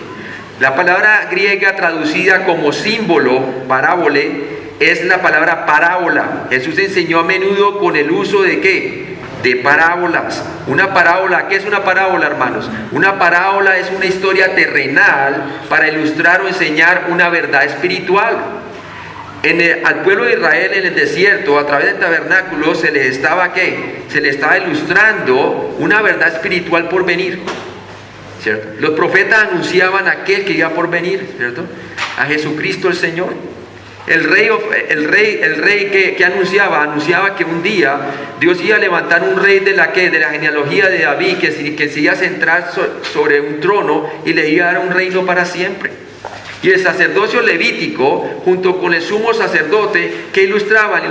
La palabra griega traducida como símbolo, parábole, es la palabra parábola. Jesús enseñó a menudo con el uso de ¿qué? De parábolas. Una parábola, ¿qué es una parábola, hermanos? Una parábola es una historia terrenal para ilustrar o enseñar una verdad espiritual. Al pueblo de Israel en el desierto, a través del tabernáculo, se les estaba ¿qué? Se les estaba ilustrando una verdad espiritual por venir, ¿cierto? Los profetas anunciaban a aquel que iba por venir, ¿cierto? A Jesucristo el Señor. El rey que anunciaba que un día Dios iba a levantar un rey de la genealogía de David, que se iba a centrar sobre un trono y le iba a dar un reino para siempre. Y el sacerdocio levítico, junto con el sumo sacerdote, que ilustraban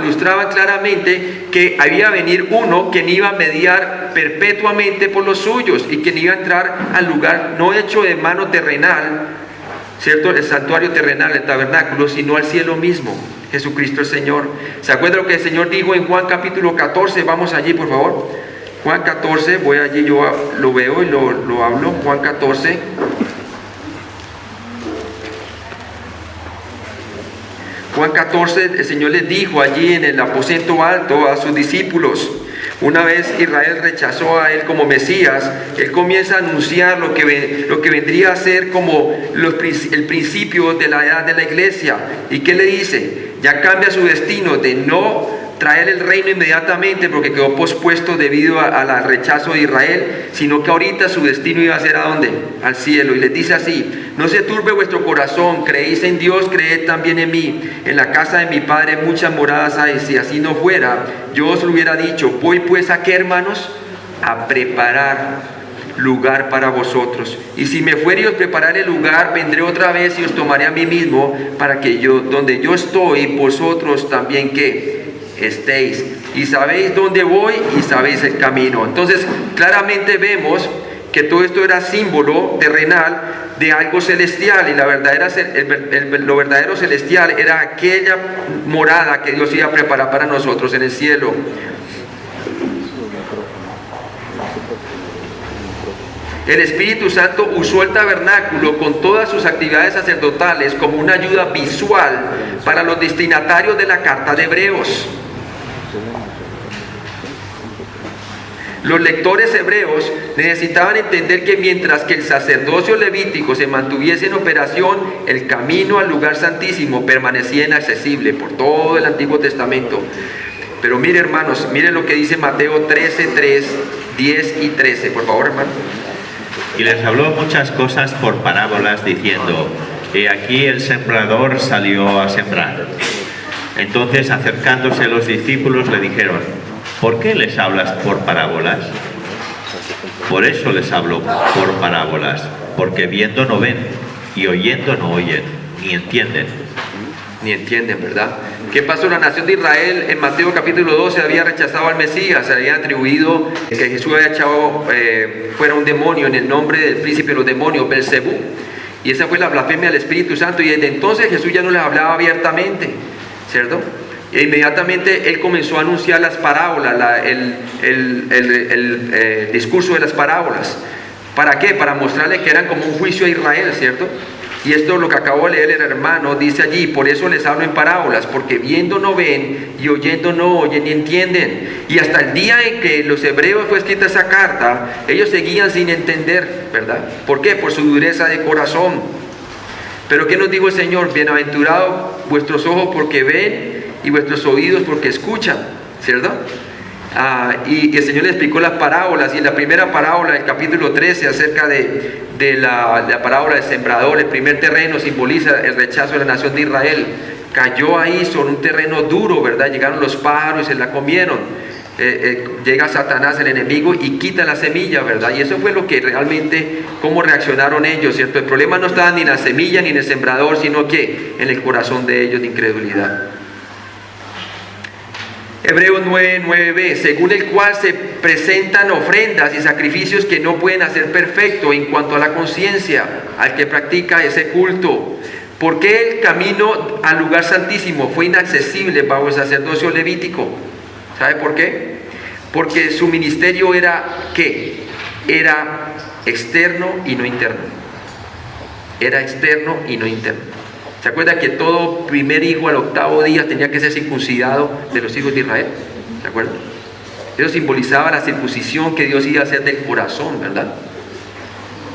claramente que había venir uno que iba a mediar perpetuamente por los suyos y que iba a entrar al lugar no hecho de mano terrenal, ¿cierto? El santuario terrenal, el tabernáculo, sino al cielo mismo, Jesucristo el Señor. ¿Se acuerdan lo que el Señor dijo en Juan capítulo 14? Vamos allí, por favor. Juan 14, voy allí, yo lo veo y lo hablo. Juan 14. Juan 14, el Señor les dijo allí en el aposento alto a sus discípulos. Una vez Israel rechazó a él como Mesías, él comienza a anunciar lo que vendría a ser como el principio de la edad de la iglesia. ¿Y qué le dice? Ya cambia su destino de no traer el reino inmediatamente porque quedó pospuesto debido al rechazo de Israel, sino que ahorita su destino iba a ser ¿a dónde? Al cielo. Y les dice así: no se turbe vuestro corazón, creéis en Dios, creed también en mí. En la casa de mi Padre muchas moradas hay. Si así no fuera, yo os lo hubiera dicho. Voy pues ¿a qué, hermanos? A preparar lugar para vosotros. Y si me fuere y os prepararé el lugar, vendré otra vez y os tomaré a mí mismo, para que yo, donde yo estoy, vosotros también ¿qué? Estéis. Y sabéis dónde voy y sabéis el camino. Entonces claramente vemos que todo esto era símbolo terrenal de algo celestial, y lo verdadero celestial era aquella morada que Dios iba a preparar para nosotros en el cielo. El Espíritu Santo usó el tabernáculo con todas sus actividades sacerdotales como una ayuda visual para los destinatarios de la carta de Hebreos. Los lectores hebreos necesitaban entender que mientras que el sacerdocio levítico se mantuviese en operación, el camino al lugar santísimo permanecía inaccesible por todo el Antiguo Testamento. Pero mire, hermanos, mire lo que dice Mateo 13, 3, 10 y 13, por favor, hermano. Y les habló muchas cosas por parábolas, diciendo: he aquí el sembrador salió a sembrar. Entonces, acercándose los discípulos, le dijeron: ¿por qué les hablas por parábolas? Por eso les hablo por parábolas, porque viendo no ven, y oyendo no oyen, ni entienden. Ni entienden, ¿verdad? ¿Qué pasó? La nación de Israel en Mateo capítulo 12 había rechazado al Mesías, se había atribuido que Jesús había echado fuera un demonio en el nombre del príncipe de los demonios, Belcebú. Y esa fue la blasfemia del Espíritu Santo, y desde entonces Jesús ya no les hablaba abiertamente, ¿cierto? E inmediatamente él comenzó a anunciar las parábolas, el discurso de las parábolas. ¿Para qué? Para mostrarle que eran como un juicio a Israel, ¿cierto? Y esto, lo que acabo de leer el hermano, dice allí: por eso les hablo en parábolas, porque viendo no ven y oyendo no oyen ni entienden. Y hasta el día en que los hebreos fue escrita esa carta, ellos seguían sin entender, ¿verdad? ¿Por qué? Por su dureza de corazón. Pero ¿qué nos dijo el Señor? Bienaventurados vuestros ojos porque ven y vuestros oídos porque escuchan, ¿cierto? Y el Señor le explicó las parábolas, y en la primera parábola del capítulo 13 acerca de la parábola del sembrador, el primer terreno simboliza el rechazo de la nación de Israel. Cayó ahí sobre un terreno duro, ¿verdad? Llegaron los pájaros y se la comieron. Llega Satanás, el enemigo, y quita la semilla, ¿verdad? Y eso fue lo que realmente, cómo reaccionaron ellos, ¿cierto? El problema no estaba ni en la semilla ni en el sembrador, sino que en el corazón de ellos de incredulidad. Hebreos 9:9b, según el cual se presentan ofrendas y sacrificios que no pueden hacer perfecto en cuanto a la conciencia al que practica ese culto. ¿Por qué el camino al lugar santísimo fue inaccesible bajo el sacerdocio levítico? ¿Sabe por qué? Porque su ministerio era ¿qué? Era externo y no interno. Era externo y no interno. ¿Se acuerda que todo primer hijo al 8º día tenía que ser circuncidado de los hijos de Israel? ¿Se acuerdan? Eso simbolizaba la circuncisión que Dios iba a hacer del corazón, ¿verdad?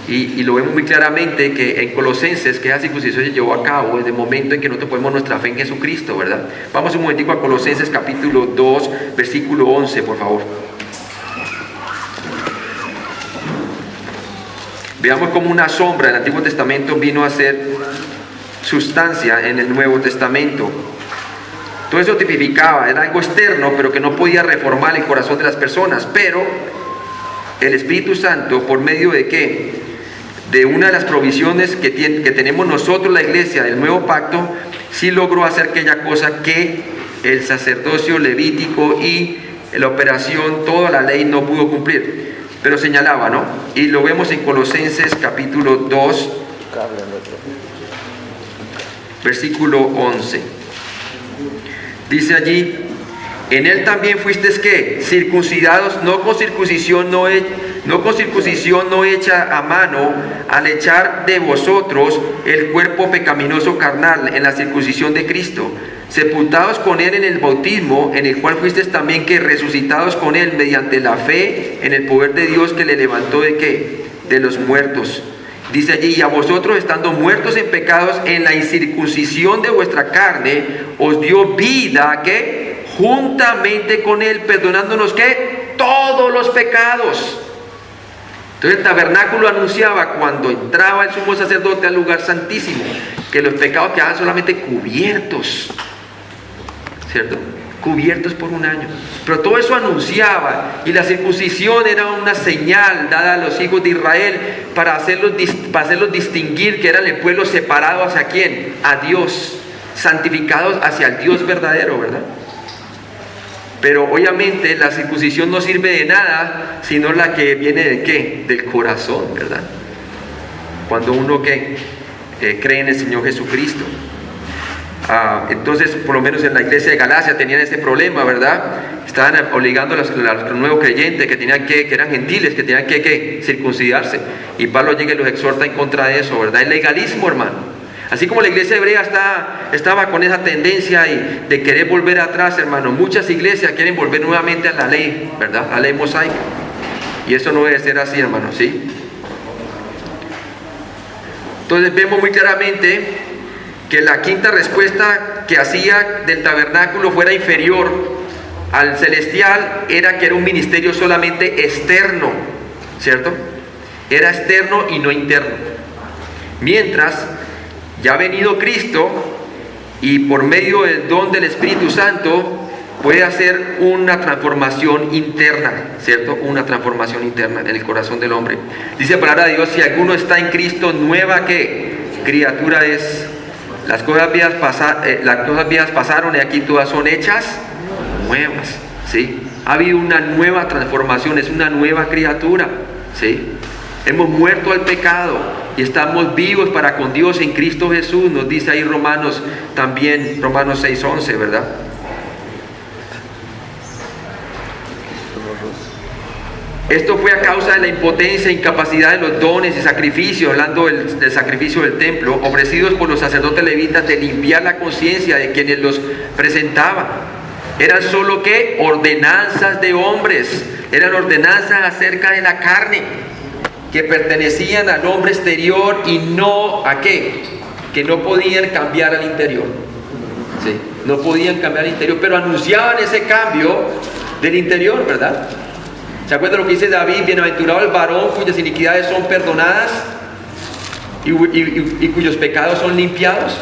Y lo vemos muy claramente que en Colosenses, que esa circuncisión se llevó a cabo desde el momento en que nosotros ponemos nuestra fe en Jesucristo, ¿verdad? Vamos un momentico a Colosenses capítulo 2, versículo 11, por favor. Veamos cómo una sombra del Antiguo Testamento vino a ser sustancia en el Nuevo Testamento. Todo eso tipificaba, era algo externo, pero que no podía reformar el corazón de las personas. Pero el Espíritu Santo, por medio de ¿qué? De una de las provisiones que tenemos nosotros, la iglesia del Nuevo Pacto, sí logró hacer aquella cosa que el sacerdocio levítico y la operación, toda la ley no pudo cumplir. Pero señalaba, ¿no? Y lo vemos en Colosenses capítulo 2, versículo 11. Dice allí: en él también fuisteis ¿qué? Circuncidados, no con circuncisión no con circuncisión no hecha a mano, al echar de vosotros el cuerpo pecaminoso carnal en la circuncisión de Cristo, sepultados con Él en el bautismo, en el cual fuisteis también que resucitados con Él mediante la fe en el poder de Dios que le levantó ¿de qué? De los muertos. Dice allí, y a vosotros estando muertos en pecados, en la incircuncisión de vuestra carne, os dio vida, ¿qué? Juntamente con Él, perdonándonos, ¿qué? Todos los pecados. Entonces el tabernáculo anunciaba cuando entraba el sumo sacerdote al lugar santísimo, que los pecados quedaban solamente cubiertos, ¿cierto? Cubiertos por un año. Pero todo eso anunciaba, y la circuncisión era una señal dada a los hijos de Israel para hacerlos distinguir que eran el pueblo separado hacia quién, a Dios, santificados hacia el Dios verdadero, ¿verdad? Pero obviamente la circuncisión no sirve de nada sino la que viene de qué, del corazón, ¿verdad? Cuando uno que cree en el Señor Jesucristo. Entonces, por lo menos en la iglesia de Galacia tenían ese problema, ¿verdad? Estaban obligando a los nuevos creyentes que eran gentiles, que tenían que circuncidarse. Y Pablo llega y los exhorta en contra de eso, ¿verdad? El legalismo, hermano. Así como la iglesia hebrea estaba con esa tendencia de querer volver atrás, hermano. Muchas iglesias quieren volver nuevamente a la ley, ¿verdad? A la ley mosaica. Y eso no debe ser así, hermano, ¿sí? Entonces vemos muy claramente que la quinta respuesta que hacía del tabernáculo fuera inferior al celestial era que era un ministerio solamente externo, ¿cierto? Era externo y no interno. Mientras ya ha venido Cristo y por medio del don del Espíritu Santo puede hacer una transformación interna, ¿cierto? Una transformación interna en el corazón del hombre. Dice la palabra de Dios, si alguno está en Cristo, nueva ¿qué? Criatura es. Las cosas viejas pasaron y aquí todas son hechas nuevas, ¿sí? Ha habido una nueva transformación, es una nueva criatura, ¿sí? Hemos muerto al pecado y estamos vivos para con Dios en Cristo Jesús, nos dice ahí Romanos 6:11, ¿verdad? Esto fue a causa de la impotencia e incapacidad de los dones y sacrificios, hablando del sacrificio del templo, ofrecidos por los sacerdotes levitas, de limpiar la conciencia de quienes los presentaban. Eran solo ¿qué? Ordenanzas de hombres, eran ordenanzas acerca de la carne, que pertenecían al hombre exterior y no a ¿qué? Que no podían cambiar al interior. ¿Sí? No podían cambiar al interior, pero anunciaban ese cambio del interior, ¿verdad? ¿Se acuerdan lo que dice David? Bienaventurado el varón cuyas iniquidades son perdonadas y cuyos pecados son limpiados.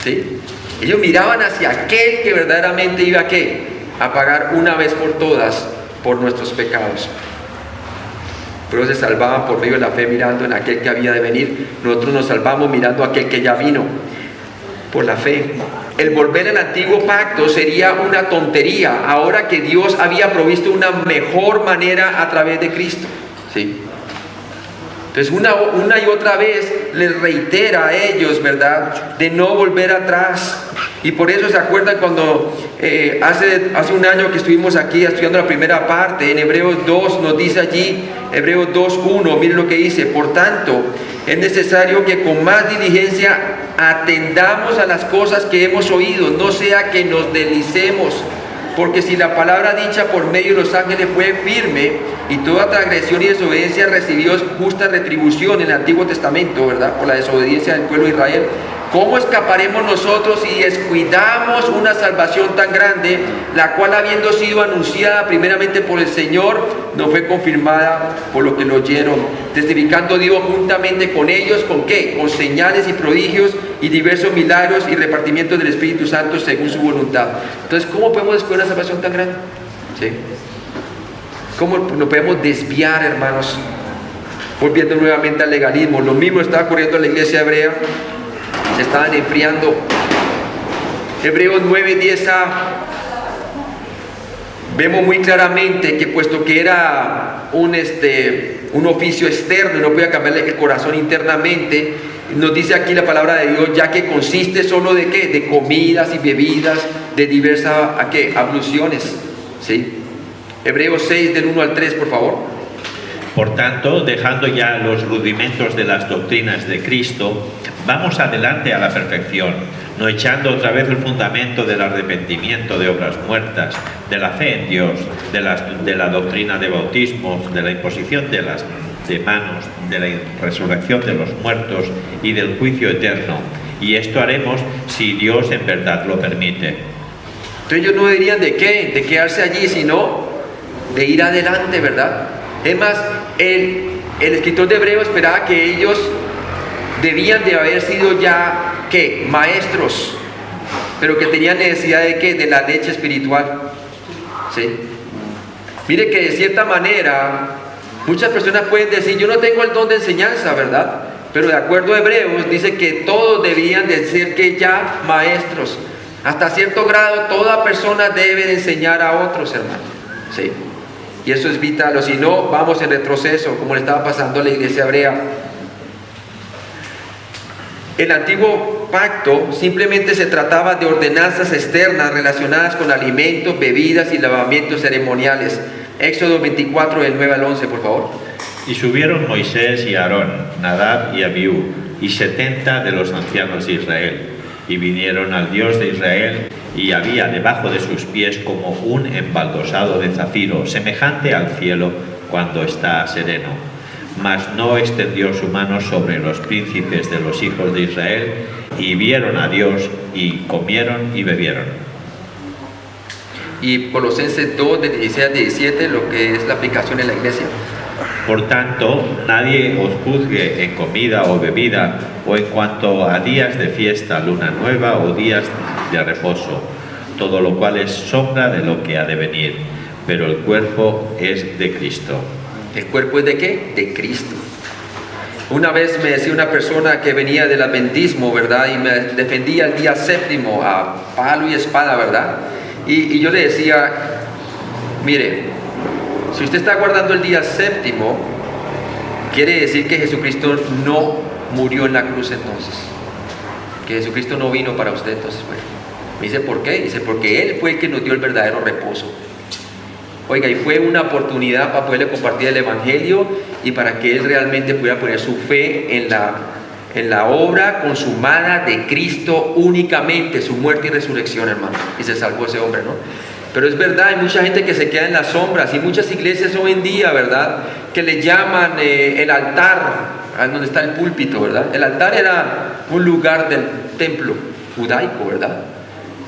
¿Sí? Ellos miraban hacia aquel que verdaderamente iba ¿qué? A pagar una vez por todas por nuestros pecados. Pero se salvaban por medio de la fe mirando en aquel que había de venir. Nosotros nos salvamos mirando a aquel que ya vino por la fe. El volver al antiguo pacto sería una tontería ahora que Dios había provisto una mejor manera a través de Cristo, ¿sí? Entonces una y otra vez les reitera a ellos, ¿verdad?, de no volver atrás. Y por eso se acuerdan cuando hace un año que estuvimos aquí estudiando la primera parte, en Hebreos 2 nos dice allí, Hebreos 2:1, miren lo que dice: por tanto, es necesario que con más diligencia atendamos a las cosas que hemos oído, no sea que nos deslicemos, porque si la palabra dicha por medio de los ángeles fue firme, y toda transgresión y desobediencia recibió justa retribución en el Antiguo Testamento, ¿verdad?, por la desobediencia del pueblo de Israel, ¿cómo escaparemos nosotros si descuidamos una salvación tan grande, la cual, habiendo sido anunciada primeramente por el Señor, no fue confirmada por los que lo oyeron, testificando Dios juntamente con ellos, ¿con qué? Con señales y prodigios y diversos milagros y repartimientos del Espíritu Santo según su voluntad? Entonces, ¿cómo podemos descubrir una salvación tan grande? ¿Sí? ¿Cómo nos podemos desviar, hermanos? Volviendo nuevamente al legalismo. Lo mismo estaba ocurriendo en la iglesia hebrea. Se estaban enfriando. Hebreos 9:10a, vemos muy claramente que puesto que era un oficio externo y no podía cambiarle el corazón internamente, nos dice aquí la palabra de Dios, ya que consiste solo de ¿qué? De comidas y bebidas, de diversas abluciones, ¿sí? Hebreos 6 del 1 al 3, por favor. Por tanto, dejando ya los rudimentos de las doctrinas de Cristo, vamos adelante a la perfección, no echando otra vez el fundamento del arrepentimiento de obras muertas, de la fe en Dios, de la doctrina de bautismos, de la imposición de manos, de la resurrección de los muertos y del juicio eterno. Y esto haremos si Dios en verdad lo permite. Entonces ellos no dirían de qué, de quedarse allí, sino de ir adelante, ¿verdad? Es más, el escritor de Hebreos esperaba que ellos debían de haber sido ya, ¿qué? Maestros, pero que tenían necesidad de ¿qué? De la leche espiritual, ¿sí? Mire que de cierta manera, muchas personas pueden decir, yo no tengo el don de enseñanza, ¿verdad? Pero de acuerdo a Hebreos, dice que todos debían de ser que ya maestros. Hasta cierto grado, toda persona debe de enseñar a otros, hermanos, ¿sí? Y eso es vital, o si no, vamos en retroceso, como le estaba pasando a la iglesia hebrea. El antiguo pacto simplemente se trataba de ordenanzas externas relacionadas con alimentos, bebidas y lavamientos ceremoniales. Éxodo 24, del 9 al 11, por favor. Y subieron Moisés y Aarón, Nadab y Abiú, y 70 de los ancianos de Israel, y vinieron al Dios de Israel, y había debajo de sus pies como un embaldosado de zafiro, semejante al cielo cuando está sereno. Mas no extendió su mano sobre los príncipes de los hijos de Israel, y vieron a Dios, y comieron y bebieron. Y Colosenses 2, de 16 al 17, lo que es la aplicación en la iglesia. Por tanto, nadie os juzgue en comida o bebida, o en cuanto a días de fiesta, luna nueva o días de reposo, todo lo cual es sombra de lo que ha de venir, pero el cuerpo es de Cristo. ¿El cuerpo es de qué? De Cristo. Una vez me decía una persona que venía del adventismo, ¿verdad? Y me defendía el día séptimo a palo y espada, ¿verdad? Y yo le decía, mire, si usted está guardando el día séptimo, quiere decir que Jesucristo no murió en la cruz entonces. Que Jesucristo no vino para usted entonces. Bueno, me dice, ¿por qué? Dice, porque Él fue el que nos dio el verdadero reposo. Oiga, y fue una oportunidad para poderle compartir el Evangelio y para que Él realmente pudiera poner su fe en la obra consumada de Cristo únicamente, su muerte y resurrección, hermano. Y se salvó ese hombre, ¿no? Pero es verdad, hay mucha gente que se queda en las sombras y muchas iglesias hoy en día, ¿verdad? Que le llaman el altar, donde está el púlpito, ¿verdad? El altar era un lugar del templo judaico, ¿verdad?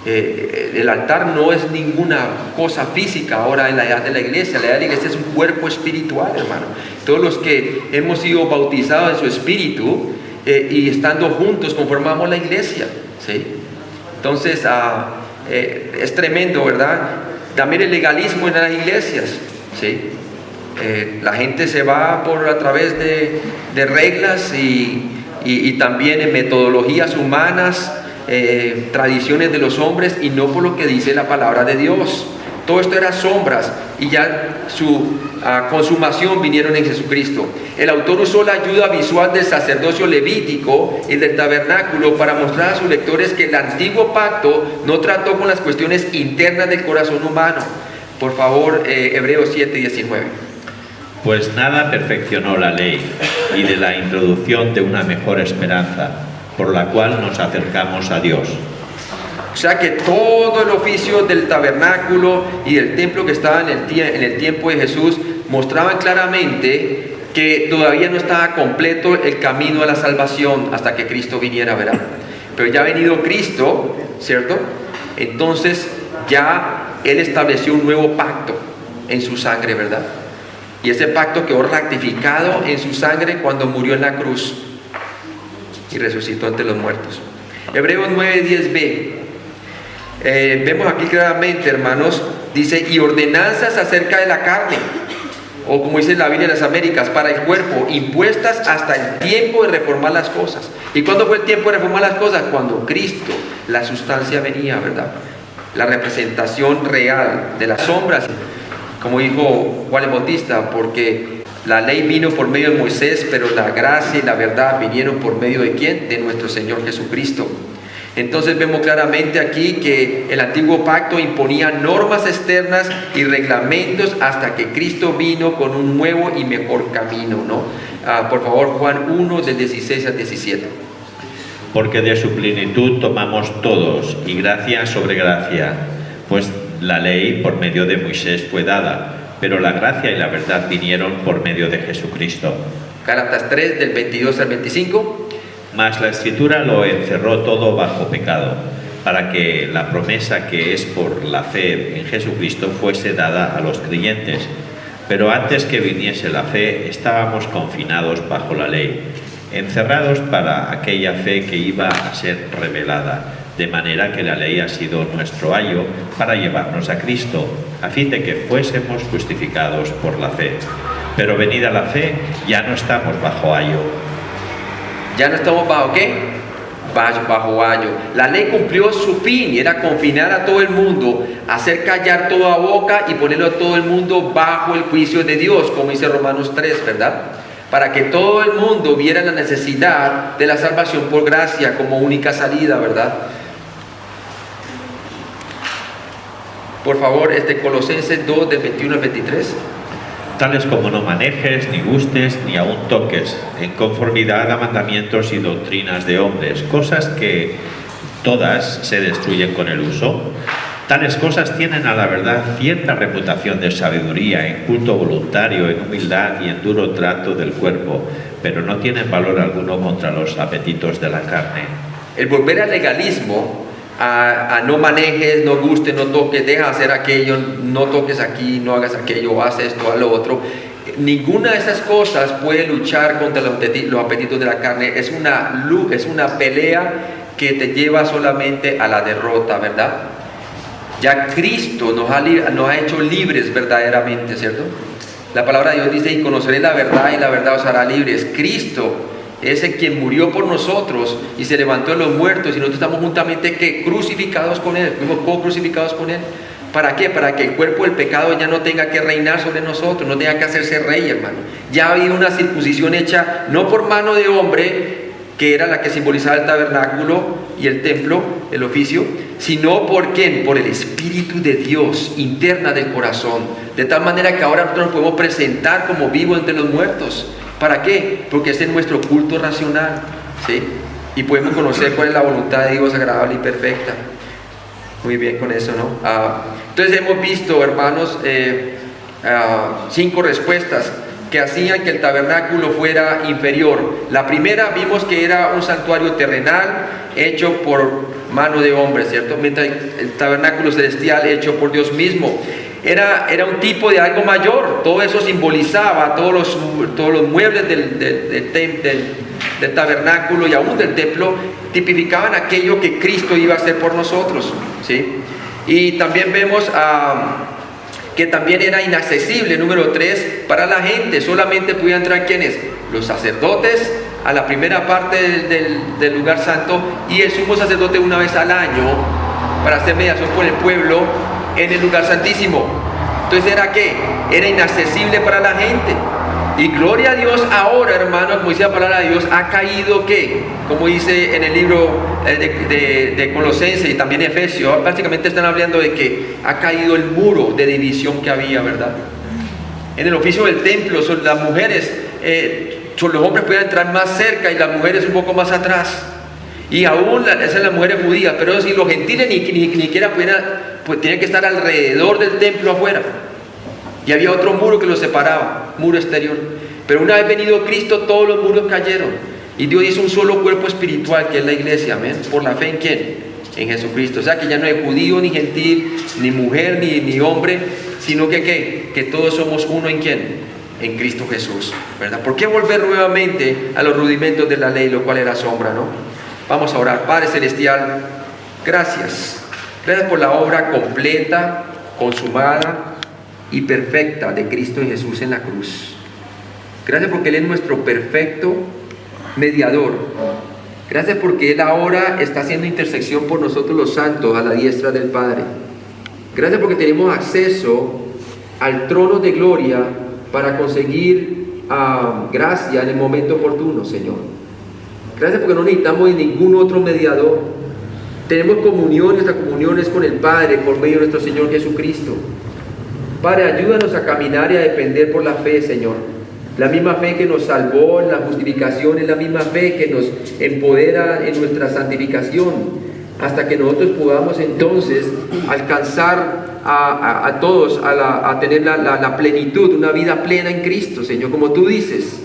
El altar no es ninguna cosa física ahora en la edad de la iglesia. La edad de la iglesia es un cuerpo espiritual, hermano. Todos los que hemos sido bautizados en su espíritu y estando juntos conformamos la iglesia, ¿sí? Entonces es tremendo, ¿verdad? También el legalismo en las iglesias, ¿sí? La gente se va a través de reglas y también en metodologías humanas, tradiciones de los hombres y no por lo que dice la palabra de Dios. Todo esto era sombras y ya su consumación vinieron en Jesucristo. El autor usó la ayuda visual del sacerdocio levítico y del tabernáculo para mostrar a sus lectores que el antiguo pacto no trató con las cuestiones internas del corazón humano. Por favor, Hebreos 7, 19. Pues nada perfeccionó la ley y de la introducción de una mejor esperanza, por la cual nos acercamos a Dios. O sea que todo el oficio del tabernáculo y del templo que estaba en el tiempo de Jesús mostraban claramente que todavía no estaba completo el camino a la salvación hasta que Cristo viniera, ¿verdad? Pero ya ha venido Cristo, ¿cierto? Entonces ya Él estableció un nuevo pacto en su sangre, ¿verdad? Y ese pacto quedó ratificado en su sangre cuando murió en la cruz y resucitó entre los muertos. Hebreos 9:10b. Vemos aquí claramente, hermanos, dice, y ordenanzas acerca de la carne, o como dice la Biblia de las Américas, para el cuerpo, impuestas hasta el tiempo de reformar las cosas. ¿Y cuándo fue el tiempo de reformar las cosas? Cuando Cristo, la sustancia, venía, ¿verdad? La representación real de las sombras, como dijo Juan el Bautista, porque la ley vino por medio de Moisés, pero la gracia y la verdad vinieron por medio de ¿quién? De nuestro Señor Jesucristo. Entonces vemos claramente aquí que el antiguo pacto imponía normas externas y reglamentos hasta que Cristo vino con un nuevo y mejor camino, ¿no? Por favor, Juan 1, del 16 al 17. Porque de su plenitud tomamos todos, y gracia sobre gracia, pues la ley por medio de Moisés fue dada, pero la gracia y la verdad vinieron por medio de Jesucristo. Gálatas 3, del 22 al 25. Mas la Escritura lo encerró todo bajo pecado, para que la promesa que es por la fe en Jesucristo fuese dada a los creyentes. Pero antes que viniese la fe, estábamos confinados bajo la ley, encerrados para aquella fe que iba a ser revelada, de manera que la ley ha sido nuestro ayo para llevarnos a Cristo, a fin de que fuésemos justificados por la fe. Pero venida la fe, ya no estamos bajo ayo. ¿Ya no estamos bajo qué? Bajo ayo. La ley cumplió su fin y era confinar a todo el mundo, hacer callar toda boca y ponerlo a todo el mundo bajo el juicio de Dios, como dice Romanos 3, ¿verdad? Para que todo el mundo viera la necesidad de la salvación por gracia como única salida, ¿verdad? Por favor, Colosenses 2, del 21 al 23. Tales como no manejes, ni gustes, ni aun toques, en conformidad a mandamientos y doctrinas de hombres, cosas que todas se destruyen con el uso. Tales cosas tienen a la verdad cierta reputación de sabiduría, en culto voluntario, en humildad y en duro trato del cuerpo, pero no tienen valor alguno contra los apetitos de la carne. El volver al legalismo, a no manejes, no gustes, no toques, deja hacer aquello, no toques aquí, no hagas aquello, haz esto, haz lo otro. Ninguna de esas cosas puede luchar contra los apetitos de la carne. Es una pelea que te lleva solamente a la derrota, ¿verdad? Ya Cristo nos ha hecho libres verdaderamente, ¿cierto? La palabra de Dios dice, y conoceréis la verdad y la verdad os hará libres. Cristo es el quien murió por nosotros y se levantó de los muertos, y nosotros estamos juntamente crucificados con Él, fuimos co-crucificados con Él. ¿Para qué? Para que el cuerpo del pecado ya no tenga que reinar sobre nosotros, no tenga que hacerse rey, hermano. Ya ha habido una circuncisión hecha no por mano de hombre, que era la que simbolizaba el tabernáculo y el templo, el oficio, sino por ¿quién? Por el Espíritu de Dios, interna del corazón. De tal manera que ahora nosotros nos podemos presentar como vivos entre los muertos. ¿Para qué? Porque ese es nuestro culto racional, ¿sí? Y podemos conocer cuál es la voluntad de Dios agradable y perfecta. Muy bien con eso, ¿no? Entonces hemos visto, hermanos, 5 respuestas que hacían que el tabernáculo fuera inferior. La primera vimos que era un santuario terrenal hecho por mano de hombre, ¿cierto? Mientras el tabernáculo celestial hecho por Dios mismo. Era un tipo de algo mayor. Todo eso simbolizaba, todos los muebles del tabernáculo y aún del templo tipificaban aquello que Cristo iba a hacer por nosotros, ¿sí? Y también vemos que también era inaccesible, número 3, para la gente. Solamente podían entrar ¿quiénes? Los sacerdotes a la primera parte del lugar santo, y el sumo sacerdote una vez al año para hacer mediación con el pueblo en el lugar santísimo. Entonces ¿era qué? Era inaccesible para la gente. Y gloria a Dios ahora, hermanos, como dice la palabra de Dios, ha caído ¿qué? Como dice en el libro de Colosenses y también Efesios, básicamente están hablando de que ha caído el muro de división que había, ¿verdad? En el oficio del templo, las mujeres, los hombres podían entrar más cerca y las mujeres un poco más atrás. Y aún esas las mujeres judías, pero si los gentiles ni siquiera tenían que estar alrededor del templo afuera. Y había otro muro que los separaba, muro exterior. Pero una vez venido Cristo, todos los muros cayeron. Y Dios hizo un solo cuerpo espiritual, que es la iglesia, amén. ¿Por la fe en quién? En Jesucristo. O sea que ya no hay judío, ni gentil, ni mujer, ni hombre, sino que ¿qué? Que todos somos uno en quién? En Cristo Jesús, ¿verdad? ¿Por qué volver nuevamente a los rudimentos de la ley, lo cual era sombra, no? Vamos a orar. Padre Celestial, gracias. Gracias por la obra completa, consumada y perfecta de Cristo en Jesús en la cruz. Gracias porque Él es nuestro perfecto mediador. Gracias porque Él ahora está haciendo intersección por nosotros los santos a la diestra del Padre. Gracias porque tenemos acceso al trono de gloria para conseguir gracia en el momento oportuno, Señor. Gracias porque no necesitamos de ningún otro mediador. Tenemos comunión, nuestra comunión es con el Padre por medio de nuestro Señor Jesucristo. Padre, ayúdanos a caminar y a depender por la fe, Señor. La misma fe que nos salvó en la justificación es la misma fe que nos empodera en nuestra santificación, hasta que nosotros podamos entonces alcanzar a todos a tener la plenitud, una vida plena en Cristo, Señor, como tú dices.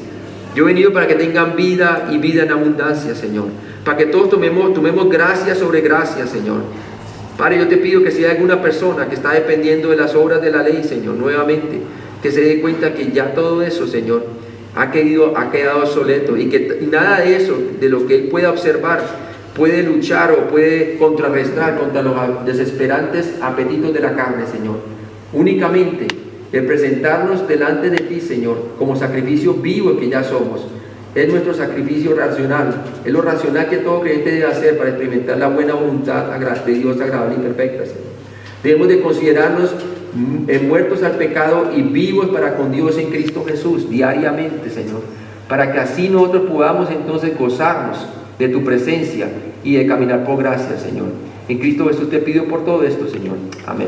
Yo he venido para que tengan vida y vida en abundancia, Señor, para que todos tomemos gracia sobre gracia, Señor. Padre, yo te pido que si hay alguna persona que está dependiendo de las obras de la ley, Señor, nuevamente, que se dé cuenta que ya todo eso, Señor, ha quedado obsoleto, y que nada de eso, de lo que él pueda observar, puede luchar o puede contrarrestar contra los desesperantes apetitos de la carne, Señor. Únicamente el presentarnos delante de ti, Señor, como sacrificio vivo que ya somos, es nuestro sacrificio racional, es lo racional que todo creyente debe hacer para experimentar la buena voluntad de Dios agradable y perfecta, Señor. Debemos de considerarnos muertos al pecado y vivos para con Dios en Cristo Jesús diariamente, Señor, para que así nosotros podamos entonces gozarnos de tu presencia y de caminar por gracia, Señor. En Cristo Jesús te pido por todo esto, Señor. Amén.